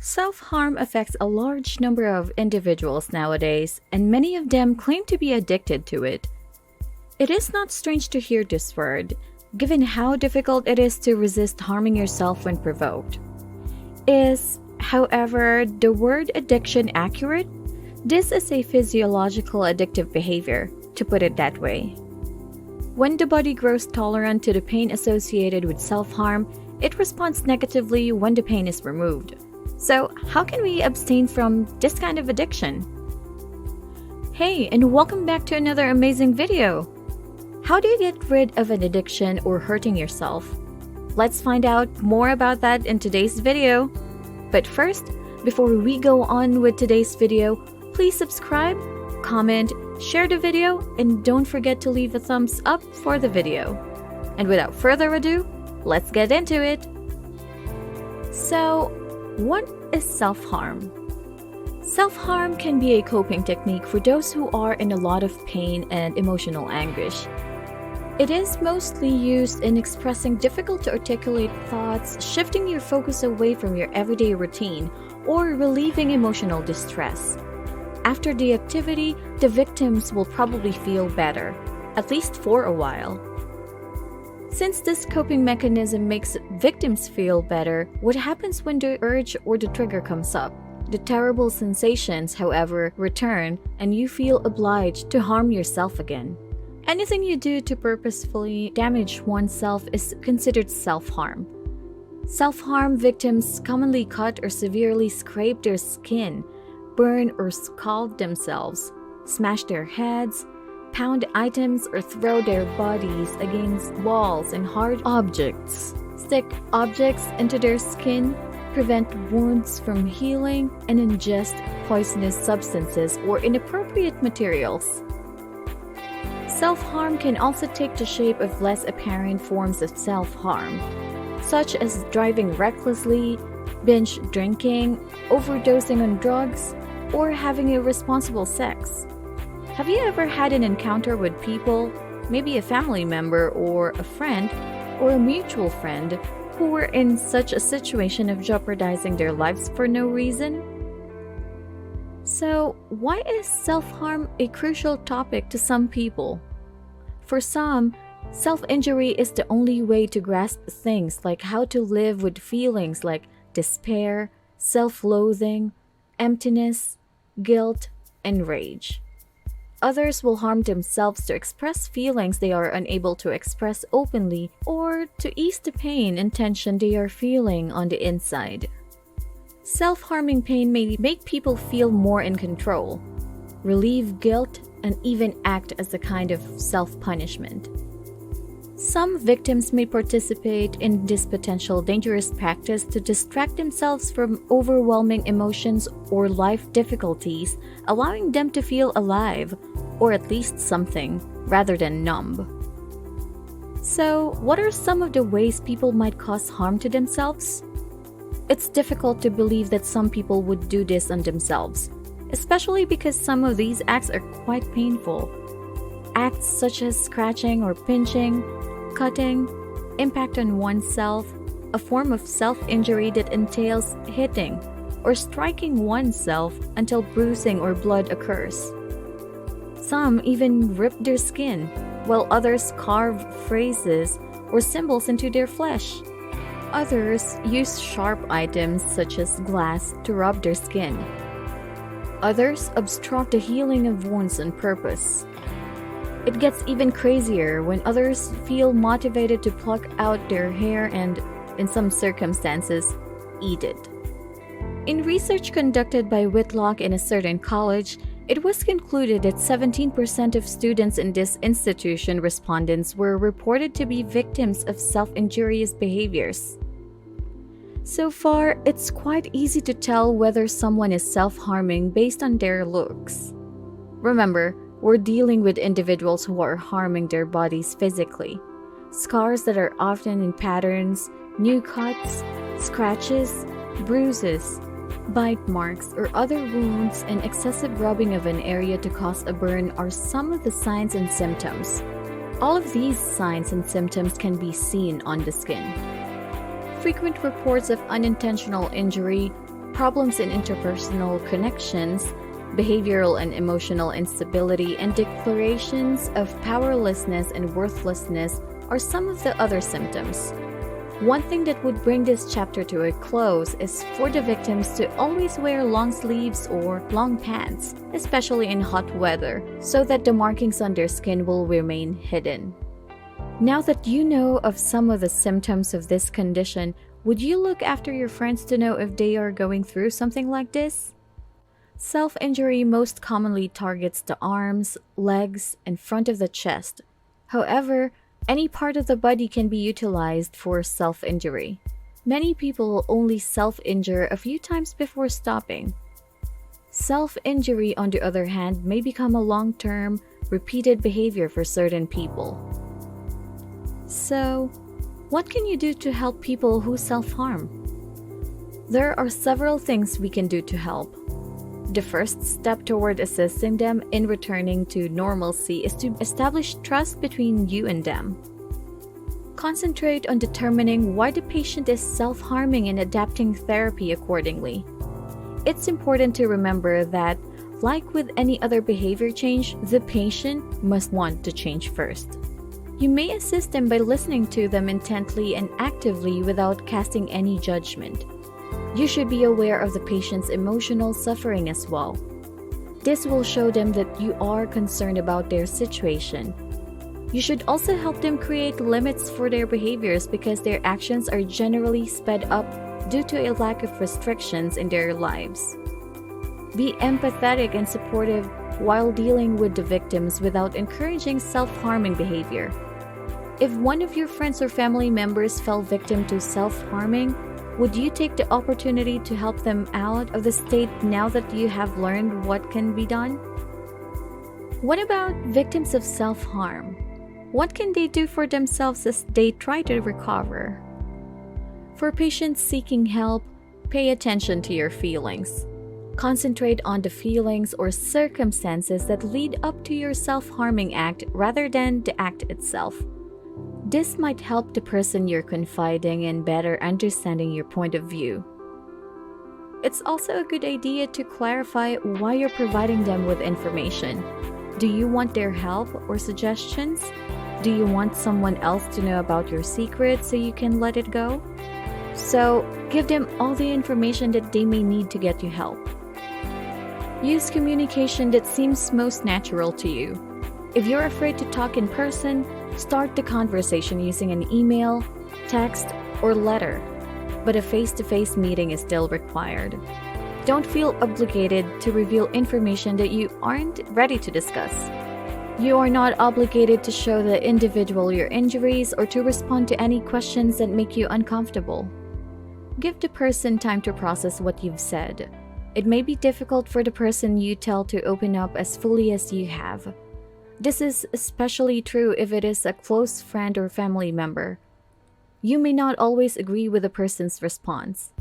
Self-harm affects a large number of individuals nowadays, and many of them claim to be addicted to it. It is not strange to hear this word, given how difficult it is to resist harming yourself when provoked. Is, however, the word addiction accurate? This is a physiological addictive behavior, to put it that way. When the body grows tolerant to the pain associated with self-harm, it responds negatively when the pain is removed. So, how can we abstain from this kind of addiction? Hey, and welcome back to another amazing video! How do you get rid of an addiction or hurting yourself? Let's find out more about that in today's video. But first, before we go on with today's video, please subscribe, comment, share the video, and don't forget to leave a thumbs up for the video. And without further ado, let's get into it! So, what is self-harm? Self-harm can be a coping technique for those who are in a lot of pain and emotional anguish. It is mostly used in expressing difficult to articulate thoughts, shifting your focus away from your everyday routine, or relieving emotional distress. After the activity, the victims will probably feel better, at least for a while. Since this coping mechanism makes victims feel better, what happens when the urge or the trigger comes up? The terrible sensations, however, return and you feel obliged to harm yourself again. Anything you do to purposefully damage oneself is considered self-harm. Self-harm victims commonly cut or severely scrape their skin, burn or scald themselves, smash their heads, pound items or throw their bodies against walls and hard objects, stick objects into their skin, prevent wounds from healing, and ingest poisonous substances or inappropriate materials. Self-harm can also take the shape of less apparent forms of self-harm, such as driving recklessly, binge drinking, overdosing on drugs, or having irresponsible sex. Have you ever had an encounter with people, maybe a family member or a friend, or a mutual friend, who were in such a situation of jeopardizing their lives for no reason? So, why is self-harm a crucial topic to some people? For some, self-injury is the only way to grasp things like how to live with feelings like despair, self-loathing, emptiness, guilt, and rage. Others will harm themselves to express feelings they are unable to express openly or to ease the pain and tension they are feeling on the inside. Self-harming pain may make people feel more in control, relieve guilt, and even act as a kind of self-punishment. Some victims may participate in this potential dangerous practice to distract themselves from overwhelming emotions or life difficulties, allowing them to feel alive, or at least something, rather than numb. So, what are some of the ways people might cause harm to themselves? It's difficult to believe that some people would do this on themselves, especially because some of these acts are quite painful. Acts such as scratching or pinching, cutting, impact on oneself, a form of self-injury that entails hitting or striking oneself until bruising or blood occurs. Some even rip their skin, while others carve phrases or symbols into their flesh. Others use sharp items such as glass to rub their skin. Others obstruct the healing of wounds on purpose. It gets even crazier when others feel motivated to pluck out their hair and, in some circumstances, eat it. In research conducted by Whitlock in a certain college, it was concluded that 17% of students in this institution respondents were reported to be victims of self-injurious behaviors. So far, it's quite easy to tell whether someone is self-harming based on their looks. Remember, we're dealing with individuals who are harming their bodies physically. Scars that are often in patterns, new cuts, scratches, bruises, bite marks, or other wounds, and excessive rubbing of an area to cause a burn are some of the signs and symptoms. All of these signs and symptoms can be seen on the skin. Frequent reports of unintentional injury, problems in interpersonal connections, behavioral and emotional instability, and declarations of powerlessness and worthlessness are some of the other symptoms. One thing that would bring this chapter to a close is for the victims to always wear long sleeves or long pants, especially in hot weather, so that the markings on their skin will remain hidden. Now that you know of some of the symptoms of this condition, would you look after your friends to know if they are going through something like this? Self-injury most commonly targets the arms, legs, and front of the chest. However, any part of the body can be utilized for self-injury. Many people only self-injure a few times before stopping. Self-injury, on the other hand, may become a long-term, repeated behavior for certain people. So, what can you do to help people who self-harm? There are several things we can do to help. The first step toward assisting them in returning to normalcy is to establish trust between you and them. Concentrate on determining why the patient is self-harming and adapting therapy accordingly. It's important to remember that, like with any other behavior change, the patient must want to change first. You may assist them by listening to them intently and actively without casting any judgment. You should be aware of the patient's emotional suffering as well. This will show them that you are concerned about their situation. You should also help them create limits for their behaviors because their actions are generally sped up due to a lack of restrictions in their lives. Be empathetic and supportive while dealing with the victims without encouraging self-harming behavior. If one of your friends or family members fell victim to self-harming, would you take the opportunity to help them out of the state now that you have learned what can be done? What about victims of self-harm? What can they do for themselves as they try to recover? For patients seeking help, pay attention to your feelings. Concentrate on the feelings or circumstances that lead up to your self-harming act rather than the act itself. This might help the person you're confiding in better understanding your point of view. It's also a good idea to clarify why you're providing them with information. Do you want their help or suggestions? Do you want someone else to know about your secret so you can let it go? So, give them all the information that they may need to get you help. Use communication that seems most natural to you. If you're afraid to talk in person, start the conversation using an email, text, or letter, but a face-to-face meeting is still required. Don't feel obligated to reveal information that you aren't ready to discuss. You are not obligated to show the individual your injuries or to respond to any questions that make you uncomfortable. Give the person time to process what you've said. It may be difficult for the person you tell to open up as fully as you have. This is especially true if it is a close friend or family member. You may not always agree with the person's response.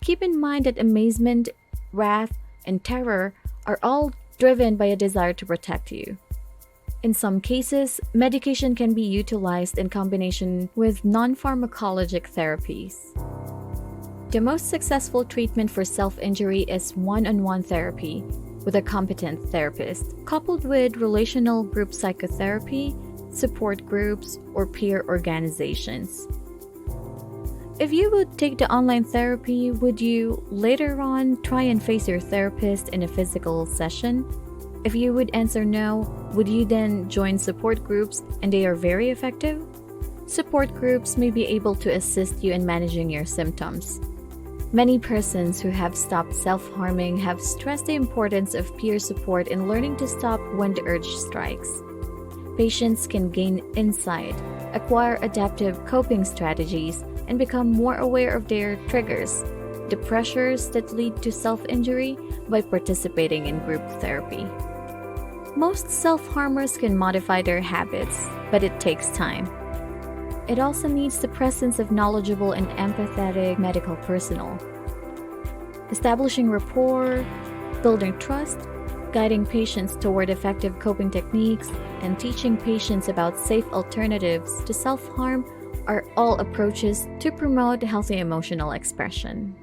Keep in mind that amazement, wrath, and terror are all driven by a desire to protect you. In some cases, medication can be utilized in combination with non-pharmacologic therapies. The most successful treatment for self-injury is one-on-one therapy with a competent therapist, coupled with relational group psychotherapy, support groups, or peer organizations. If you would take the online therapy, would you later on try and face your therapist in a physical session? If you would answer no, would you then join support groups and they are very effective? Support groups may be able to assist you in managing your symptoms. Many persons who have stopped self-harming have stressed the importance of peer support in learning to stop when the urge strikes. Patients can gain insight, acquire adaptive coping strategies, and become more aware of their triggers, the pressures that lead to self-injury, by participating in group therapy. Most self-harmers can modify their habits, but it takes time. It also needs the presence of knowledgeable and empathetic medical personnel. Establishing rapport, building trust, guiding patients toward effective coping techniques, and teaching patients about safe alternatives to self-harm are all approaches to promote healthy emotional expression.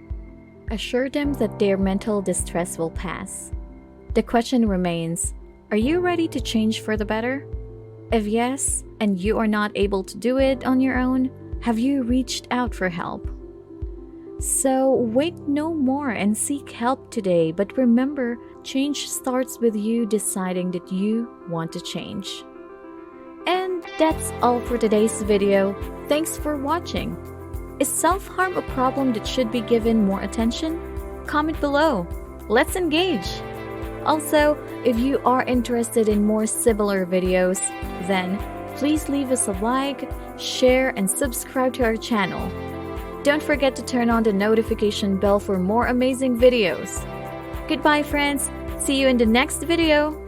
Assure them that their mental distress will pass. The question remains, are you ready to change for the better? If yes, and you are not able to do it on your own, have you reached out for help? So wait no more and seek help today, but remember, change starts with you deciding that you want to change. And that's all for today's video. Thanks for watching. Is self-harm a problem that should be given more attention? Comment below. Let's engage. Also, if you are interested in more similar videos, then please leave us a like, share, and subscribe to our channel. Don't forget to turn on the notification bell for more amazing videos. Goodbye, friends. See you in the next video.